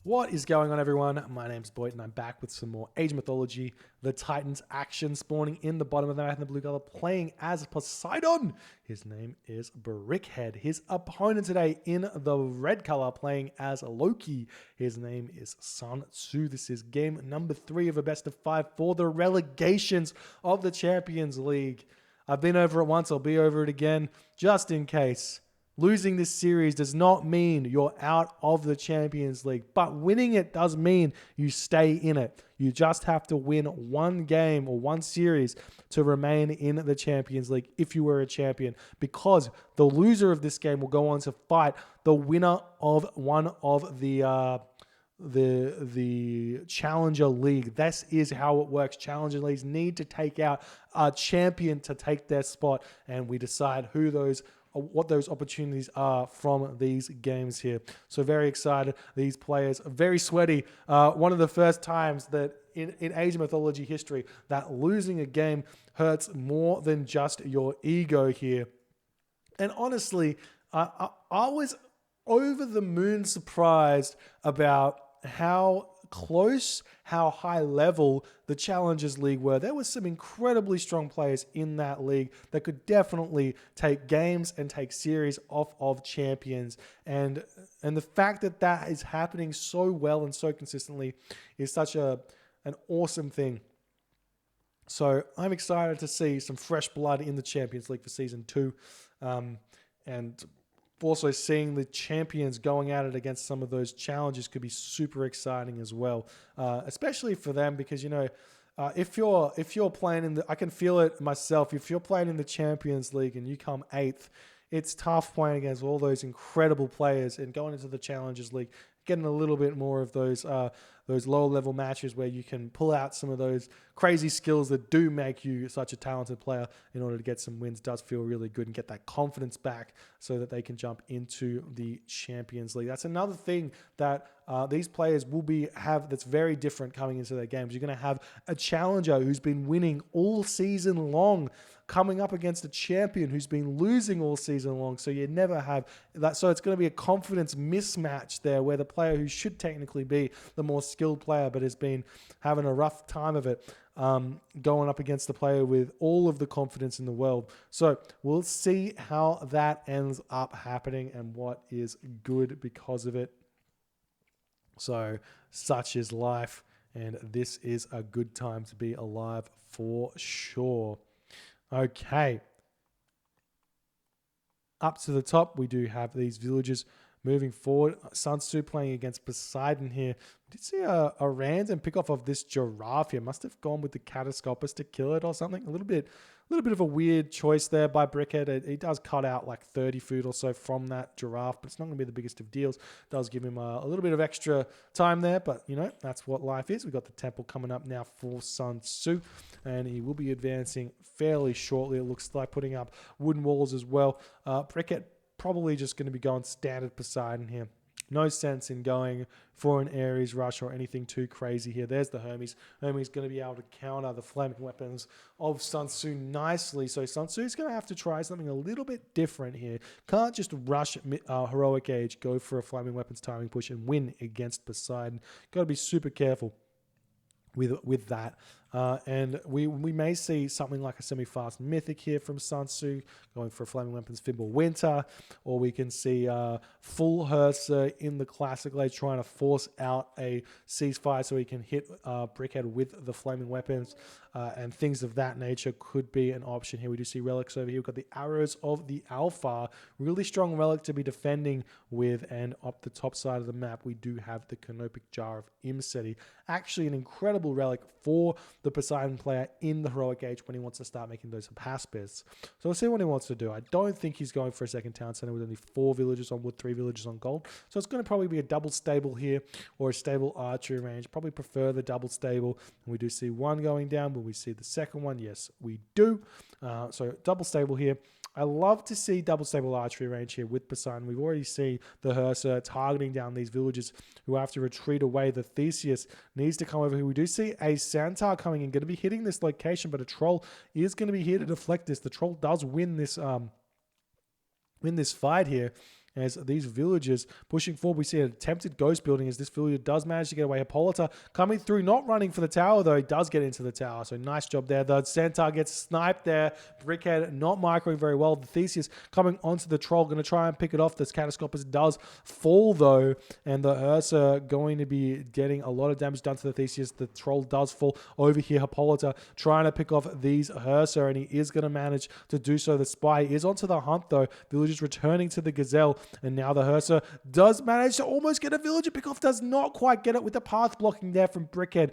What is going on, everyone? My name's Boyd, and I'm back with some more Age Mythology. The Titans action spawning in the bottom of the map in the blue color, playing as Poseidon. His name is Brickhead. His opponent today in the red color, playing as Loki. His name is Sun Tzu. This is game number 3 of a best of 5 for the relegations of the Champions League. I've been over it once, I'll be over it again, just in case. Losing this series does not mean you're out of the Champions League, but winning it does mean you stay in it. You just have to win one game or one series to remain in the Champions League if you were a champion, because the loser of this game will go on to fight the winner of one of the Challenger League. This is how it works. Challenger Leagues need to take out a champion to take their spot, and we decide what those opportunities are from these games here. So very excited. These players are very sweaty. One of the first times that in Age of Mythology history that losing a game hurts more than just your ego here. And honestly, I was over the moon surprised about how close, how high level the Challengers League were. There were some incredibly strong players in that league that could definitely take games and take series off of champions. And the fact that that is happening so well and so consistently is such an awesome thing. So I'm excited to see some fresh blood in the Champions League for Season 2. And also seeing the champions going at it against some of those challenges could be super exciting as well, especially for them, because if you're playing in I can feel it myself. If you're playing in the Champions League and you come 8th, it's tough playing against all those incredible players and going into the Challengers League, getting a little bit more of those lower level matches where you can pull out some of those crazy skills that do make you such a talented player in order to get some wins. Does feel really good and get that confidence back so that they can jump into the Champions League. That's another thing that these players will have that's very different coming into their games. You're going to have a challenger who's been winning all season long coming up against a champion who's been losing all season long. So you never have that. So it's going to be a confidence mismatch there where the player who should technically be the more skilled player but has been having a rough time of it going up against the player with all of the confidence in the world. So we'll see how that ends up happening and what is good because of it. So such is life, and this is a good time to be alive for sure. Okay. Up to the top, we do have these villagers moving forward. Sun Tzu playing against Poseidon here. We did see a random pickoff of this giraffe here. Must have gone with the Catoscopus to kill it or something. A little bit of a weird choice there by Brickhead. He does cut out like 30 food or so from that giraffe, but it's not going to be the biggest of deals. Does give him a little bit of extra time there, but that's what life is. We've got the temple coming up now for Sun Tzu, and he will be advancing fairly shortly. It looks like putting up wooden walls as well. Brickhead probably just going to be going standard Poseidon here. No sense in going for an Ares rush or anything too crazy here. There's the Hermes. Hermes going to be able to counter the flaming weapons of Sun Tzu nicely. So Sun Tzu is going to have to try something a little bit different here. Can't just rush Heroic Age, go for a flaming weapons timing push and win against Poseidon. Got to be super careful with that. And we may see something like a semi-fast Mythic here from Sun Tzu, going for a Flaming Weapons Fimble Winter, or we can see full Hersa in the Classic Age trying to force out a ceasefire so he can hit Brickhead with the Flaming Weapons, and things of that nature could be an option here. We do see relics over here. We've got the Arrows of the Alpha, really strong relic to be defending with, and up the top side of the map we do have the Canopic Jar of Imseti, actually an incredible relic for the Poseidon player in the Heroic Age when he wants to start making those Haspis. So we'll see what he wants to do. I don't think he's going for a second town center with only 4 villagers on wood, 3 villagers on gold. So it's going to probably be a double stable here or a stable archery range. Probably prefer the double stable. And we do see one going down. Will we see the second one? Yes, we do. So double stable here. I love to see double stable archery range here with Poseidon. We've already seen the Hersa targeting down these villagers who have to retreat away. The Theseus needs to come over here. We do see a Centaur coming in, going to be hitting this location, but a Troll is going to be here to deflect this. The Troll does win this fight here. as these villagers pushing forward. We see an attempted ghost building as this villager does manage to get away. Hippolyta coming through, not running for the tower though. He does get into the tower, so nice job there. The centaur gets sniped there. Brickhead not microing very well. The Theseus coming onto the troll, going to try and pick it off. This Catascopus does fall though, and the Ursa going to be getting a lot of damage done to the Theseus. The troll does fall over here. Hippolyta trying to pick off these Ursa, and he is going to manage to do so. The spy is onto the hunt though. Villagers returning to the Gazelle, and now the Ursa does manage to almost get a villager pick off. Does not quite get it with the path blocking there from Brickhead,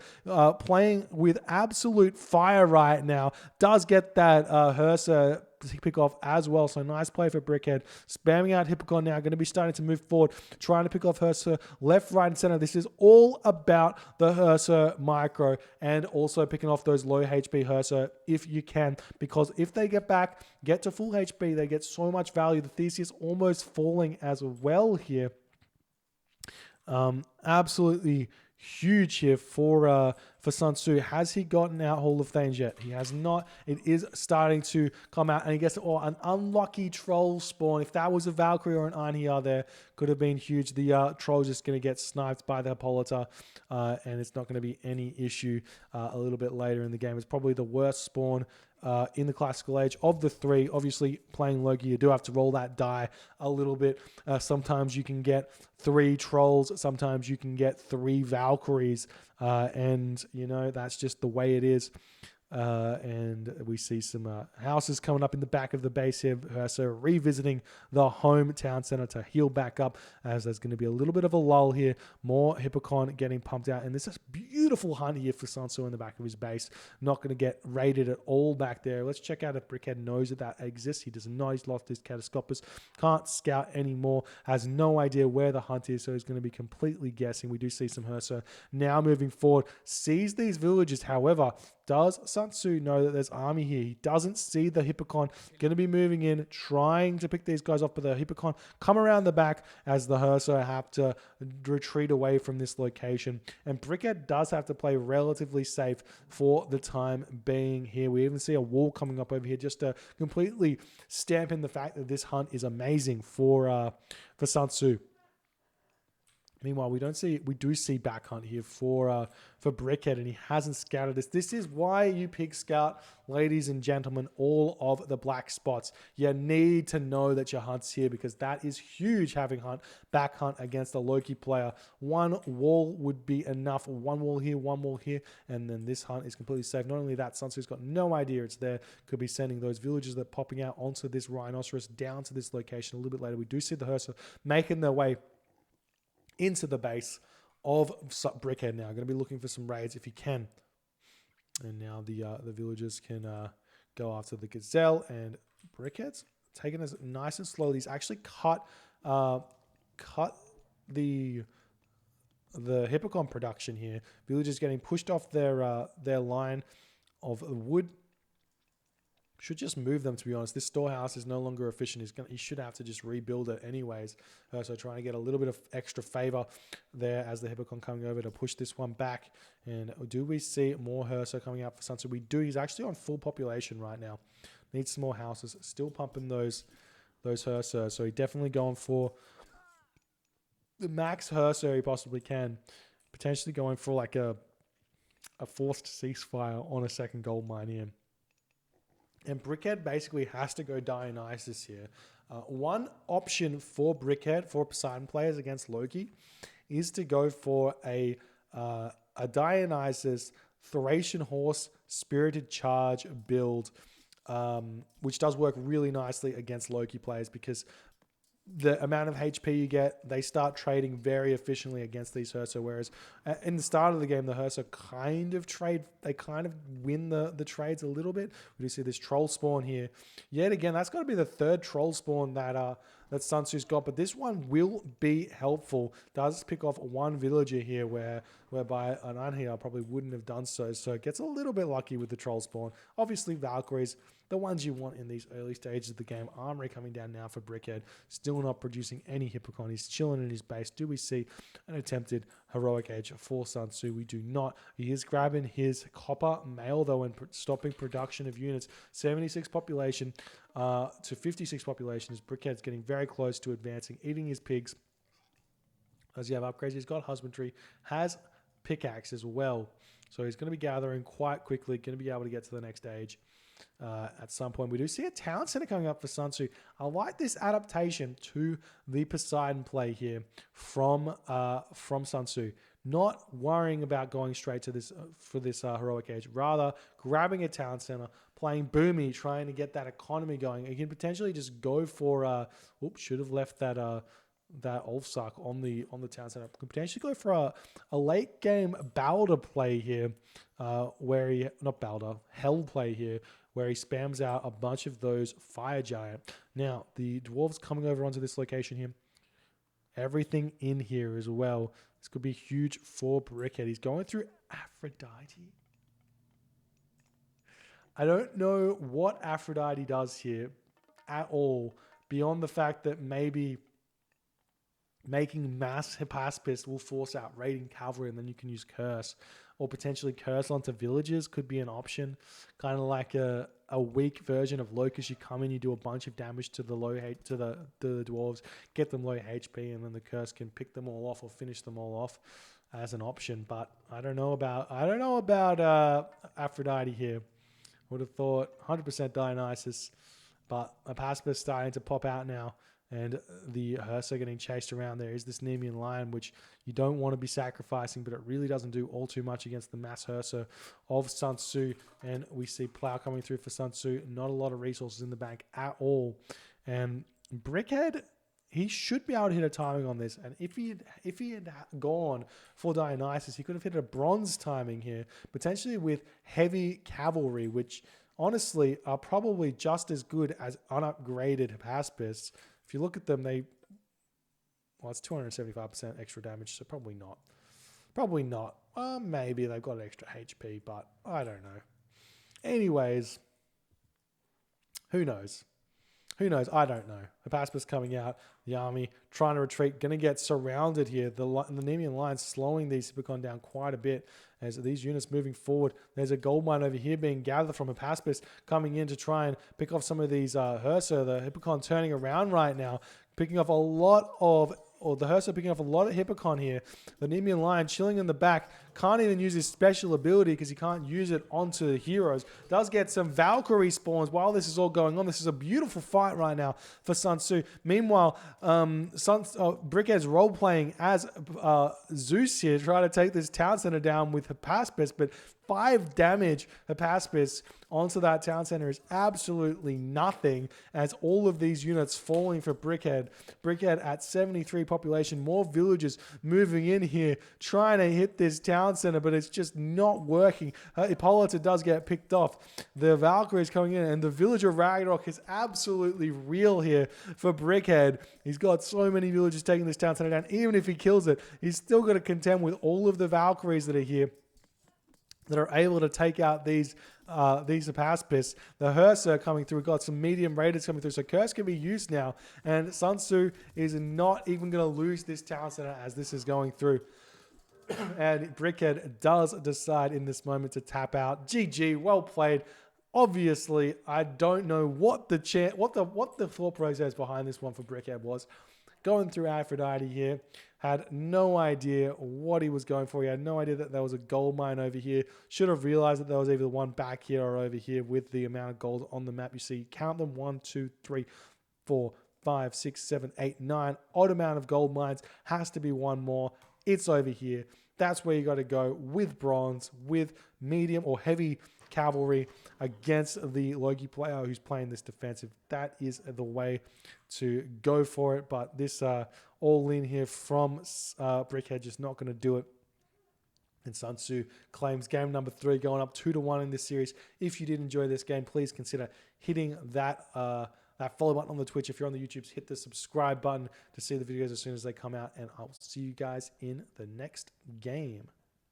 playing with absolute fire right now. Does get that Ursa pick off as well. So nice play for Brickhead. Spamming out Hippocon now. Going to be starting to move forward. Trying to pick off Ursa left, right, and center. This is all about the Ursa micro and also picking off those low HP Ursa if you can. Because if they get back, get to full HP, they get so much value. The Theseus almost falling as well here. Absolutely huge here for Sun Tzu. Has he gotten out Hall of Thanes yet? He has not. It is starting to come out, and he gets an unlucky troll spawn. If that was a Valkyrie or an Anhia there, could have been huge. The troll's just going to get sniped by the Hippolyta, and it's not going to be any issue a little bit later in the game. It's probably the worst spawn in the Classical Age of the three. Obviously, playing Loki, you do have to roll that die a little bit. Sometimes you can get 3 trolls. Sometimes you can get 3 Valkyries. And, you know, that's just the way it is. And we see some houses coming up in the back of the base here. So revisiting the hometown center to heal back up, as there's going to be a little bit of a lull here. More Hippocon getting pumped out, and this is a beautiful hunt here for Sun Tzu in the back of his base. Not going to get raided at all back there. Let's check out if Brickhead knows that exists. He does not. He's lost his Catascopus. Can't scout anymore. Has no idea where the hunt is, so he's going to be completely guessing. We do see some Ursa now moving forward. Sees these villages, however. Does Sun Tzu know that there's army here? He doesn't see the Hippocon. Going to be moving in, trying to pick these guys off, but the Hippocon come around the back as the Ursa have to retreat away from this location. And Brickhead does have to play relatively safe for the time being here. We even see a wall coming up over here just to completely stamp in the fact that this hunt is amazing for Sun Tzu. Meanwhile, we do see back hunt here for Brickhead, and he hasn't scouted this. This is why you pick scout, ladies and gentlemen, all of the black spots. You need to know that your hunt's here, because that is huge, having back hunt against a Loki player. One wall would be enough. One wall here, and then this hunt is completely safe. Not only that, Sun Tzu's got no idea it's there. Could be sending those villagers that are popping out onto this rhinoceros down to this location a little bit later. We do see the Ursa making their way into the base of Brickhead now. Going to be looking for some raids if he can. And now the villagers can go after the Gazelle, and Brickhead's taking this nice and slow. He's actually cut the Hippocon production here. Villagers getting pushed off their line of wood. Should just move them, to be honest. This storehouse is no longer efficient. He should have to just rebuild it anyways. So trying to get a little bit of extra favor there as the Hippocon coming over to push this one back. And do we see more Ursa coming out for Sun Tzu? We do. He's actually on full population right now. Needs some more houses. Still pumping those Ursa. So he's definitely going for the max Ursa he possibly can. Potentially going for like a forced ceasefire on a second gold mine here. And Brickhead basically has to go Dionysus here. One option for Brickhead, for Poseidon players against Loki, is to go for a Dionysus Thracian Horse Spirited Charge build, which does work really nicely against Loki players, because the amount of HP you get, they start trading very efficiently against these Ursa, whereas in the start of the game, the Ursa kind of win the trades a little bit. We do see this troll spawn here. Yet again, that's got to be the third troll spawn that Sun Tzu's got, but this one will be helpful. Does pick off one villager here, whereby an Anhia probably wouldn't have done so. So it gets a little bit lucky with the troll spawn. Obviously, Valkyries, the ones you want in these early stages of the game. Armory coming down now for Brickhead. Still not producing any Hippocon. He's chilling in his base. Do we see an attempted Heroic Age for Sun Tzu. We do not. He is grabbing his copper mail, though, and stopping production of units. 76 population to 56 population. His Brickhead's getting very close to advancing, eating his pigs. Does he have upgrades? He's got husbandry, has pickaxe as well. So he's going to be gathering quite quickly, going to be able to get to the next stage at some point. We do see a town center coming up for Sun Tzu. I like this adaptation to the Poseidon play here from Sun Tzu. Not worrying about going straight to this for this Heroic Age. Rather, grabbing a town center, playing Boomy, trying to get that economy going. You can potentially just go for... should have left that... that Ulfsuck on the town center. Could potentially go for a late game Balder play here, where he not Balder, Hell play here, where he spams out a bunch of those Fire Giant. Now the dwarves coming over onto this location here. Everything in here as well. This could be huge for Brickhead. He's going through Aphrodite. I don't know what Aphrodite does here at all, beyond the fact that maybe making mass Hippaspis will force out raiding cavalry, and then you can use Curse. Or potentially Curse onto villages could be an option. Kind of like a weak version of Locust. You come in, you do a bunch of damage to the the dwarves, get them low HP, and then the Curse can pick them all off or finish them all off as an option. But I don't know about Aphrodite here. Would have thought 100% Dionysus, but Hippaspis starting to pop out now. And the Hursa getting chased around. There is this Nemean Lion, which you don't want to be sacrificing, but it really doesn't do all too much against the mass Hursa of Sun Tzu. And we see Plow coming through for Sun Tzu. Not a lot of resources in the bank at all. And Brickhead, he should be able to hit a timing on this. And if he had gone for Dionysus, he could have hit a bronze timing here, potentially with heavy cavalry, which honestly are probably just as good as unupgraded Hippaspis. If you look at them, it's 275% extra damage, so probably not. Probably not. Maybe they've got extra HP, but I don't know. Anyways, who knows? Who knows? I don't know. Hippaspis coming out, the army trying to retreat, going to get surrounded here. The Nemean Lion slowing these Hippocon down quite a bit as these units moving forward. There's a gold mine over here being gathered from Hippaspis coming in to try and pick off some of these Hursa. The Hippocon turning around right now, picking off a lot of... or the Hursa picking off a lot of Hippocon here. The Nemean Lion chilling in the back. Can't even use his special ability because he can't use it onto the heroes. Does get some Valkyrie spawns while this is all going on. This is a beautiful fight right now for Sun Tzu. Meanwhile, Brickhead's role-playing as Zeus here, trying to take this town center down with Hippaspis, but 5 damage Hippaspis onto that town center is absolutely nothing, as all of these units falling for Brickhead. Brickhead at 73 population, more villagers moving in here, trying to hit this town center, but it's just not working. Hippolyta does get picked off. The Valkyrie is coming in, and the villager Ragnarok is absolutely real here for Brickhead. He's got so many villagers taking this town center down. Even if he kills it, he's still going to contend with all of the Valkyries that are here, that are able to take out these Hippaspis. The Hursa coming through. We've got some medium raiders coming through. So Curse can be used now. And Sun Tzu is not even going to lose this town center as this is going through. And Brickhead does decide in this moment to tap out. GG, well played. Obviously, I don't know what the thought process behind this one for Brickhead was. Going through Aphrodite here, had no idea what he was going for. He had no idea that there was a gold mine over here. Should have realized that there was either one back here or over here with the amount of gold on the map. You see, count them, 1, 2, 3, 4, 5, 6, 7, 8, 9. Odd amount of gold mines. Has to be one more. It's over here. That's where you got to go with bronze, with medium or heavy cavalry against the Loki player who's playing this defensive. That is the way to go for it. But this all in here from Brickhead just not going to do it. And Sun Tzu claims game number 3, going up 2-1 in this series. If you did enjoy this game, please consider hitting that follow button on the Twitch. If you're on the YouTube, hit the subscribe button to see the videos as soon as they come out. And I'll see you guys in the next game.